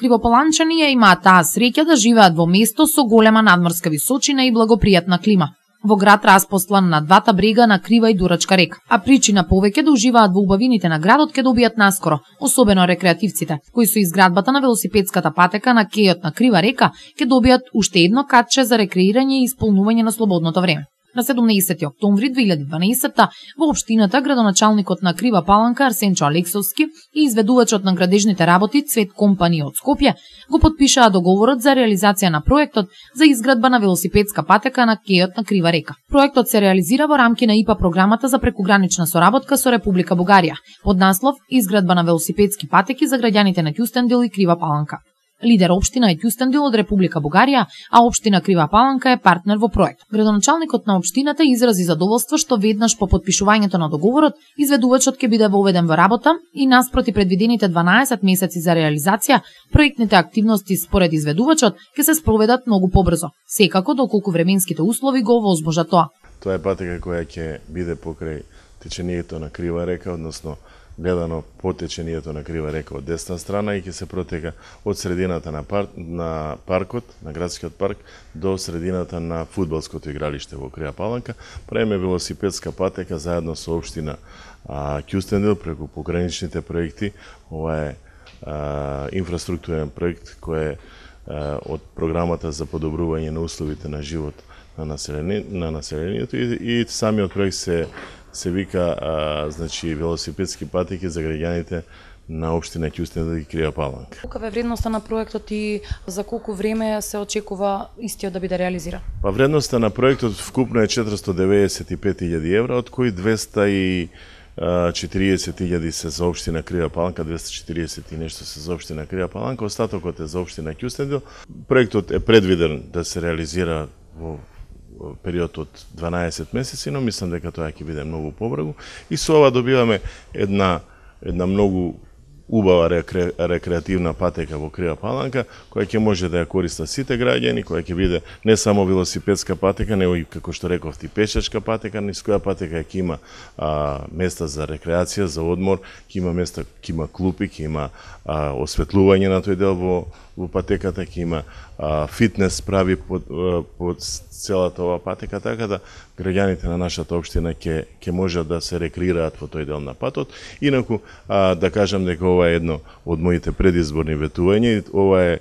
Кривопаланчани ја имаат таа среќа да живеат во место со голема надморска височина и благопријатна клима. Во град распостлан на двата брега на Крива и Дурачка река, а причина повеќе да уживаат во убавините на градот ќе добијат наскоро, особено рекреативците, кои со изградбата на велосипедската патека на кејот на Крива река ќе добијат уште едно катче за рекреирање и исполнување на слободното време. На 17 октомври 2012 во општината градоначалникот на Крива Паланка Арсенчо Алексовски и изведувачот на градежните работи Цвет Компани од Скопје го потпишаа договорот за реализација на проектот за изградба на велосипедска патека на кејот на Крива река. Проектот се реализира во рамки на ИПА програмата за прекугранична соработка со Република Бугарија под наслов Изградба на велосипедски патеки за граѓаните на Кјустендил и Крива Паланка. Лидер општина е Кјустендил од Република Бугарија, а општина Крива Паланка е партнер во проект. Градоначалникот на општината изрази задоволство што веднаш по потпишувањето на договорот, изведувачот ќе биде воведен во работа и наспроти предвидените 12 месеци за реализација, проектните активности според изведувачот ќе се спроведат многу побрзо, секако доколку временските услови го овозможат тоа. Тоа е патека која ќе биде покрај течението на Крива река, односно гледано по течението на Крива река од десна страна и ќе се протега од средината на паркот, на градскиот парк, до средината на фудбалското игралиште во Крива Паланка. Правиме велосипедска патека заедно со општина Кјустендил преку пограничните проекти. Ова е инфраструктурен проект кој е од програмата за подобрување на условите на живот на населението и самиот проект се вика значи велосипедски патеки за граѓаните на општина Кјустендил и Крива Паланка. Каква е вредноста на проектот и за колку време се очекува истиот да биде реализиран? Па вредноста на проектот вкупно е 495.000 евра, од кои 240.000 се за општина Крива Паланка, 240 и нешто се за општина Крива Паланка, остатокот е за општина Кјустендил. Проектот е предвиден да се реализира во период од 12 месеци, но мислам дека тоа ќе биде многу побрзо и со ова добиваме една многу убава рекреативна патека во Крива Паланка, која ќе може да ја користат сите граѓани, која ќе биде не само велосипедска патека, него и, како што рековте, пешачка патека, низ која патека ќе има места за рекреација, за одмор, ќе има места, ќе има клупи, ќе има осветлување на тој дел во патеката, ќе има фитнес прави под целата ова патека, така да граѓаните на нашата општина ќе можат да се рекреираат во тој дел на патот. Инаку, да кажам дека ова е едно од моите предизборни ветувања, ова е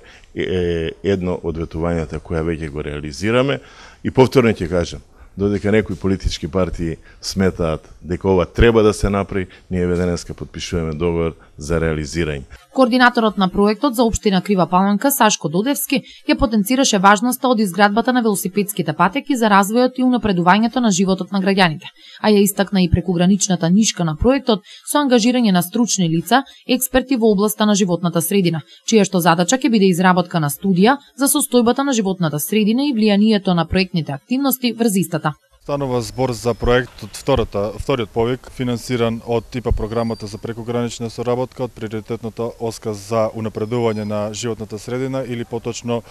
едно од ветувањата која веќе го реализираме и повторно ќе кажам, додека некои политички партии сметаат дека ова треба да се направи, ние денеска потпишуваме договор за реализирање. Координаторот на проектот за општина Крива Паланка Сашко Додевски ја потенцираше важноста од изградбата на велосипедските патеки за развојот и унапредувањето на животот на граѓаните, а ја истакна и прекуграничната нишка на проектот со ангажирање на стручни лица, експерти во областа на животната средина, чија што задача ќе биде изработка на студија за состојбата на животната средина и влијанието на проектните активности врз истата. Станува збор за проектот вториот повик, финансиран од ИПА програмата за прекугранична соработка од приоритетната оска за унапредување на животната средина или поточно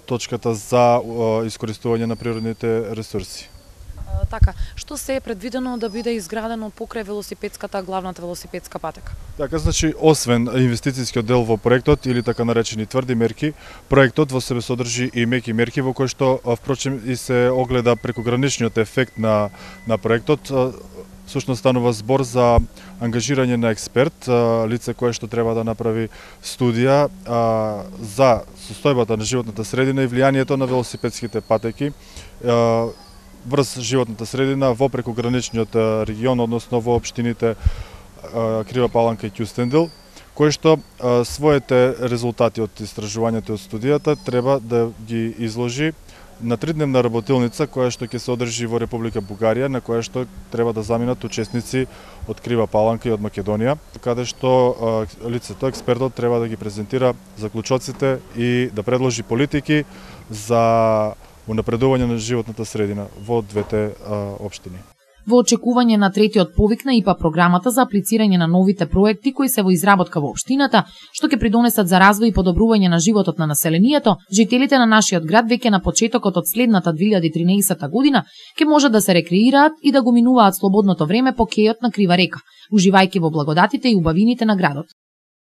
точката за искористување на природните ресурси. Така, што се е предвидено да биде изградено покрај главната велосипедска патека? Така, значи, освен инвестицијскиот дел во проектот или така наречени тврди мерки, проектот во себе содржи и меки мерки во кои што впрочем и се огледа прекуграничниот ефект на проектот. Всушност станува збор за ангажирање на експерт, лице кое што треба да направи студија за состојбата на животната средина и влијанието на велосипедските патеки врз животната средина во прекуграничниот регион, односно во општините Крива Паланка и Кјустендил, кој што своите резултати од истражувањето и од студијата треба да ги изложи на 3-дневна работилница која што ќе се одржи во Република Бугарија, на која што треба да заминат учесници од Крива Паланка и од Македонија, каде што лицето, експертот, треба да ги презентира заклучоците и да предложи политики за унапредување на животната средина во двете општини. Во очекување на третиот повик на ИПА програмата за аплицирање на новите проекти кои се во изработка во општината, што ќе придонесат за развој и подобрување на животот на населението, жителите на нашиот град веќе на почетокот од следната 2013 година ќе можат да се рекреираат и да го минуваат слободното време по кејот на Крива река, уживајќи во благодатите и убавините на градот.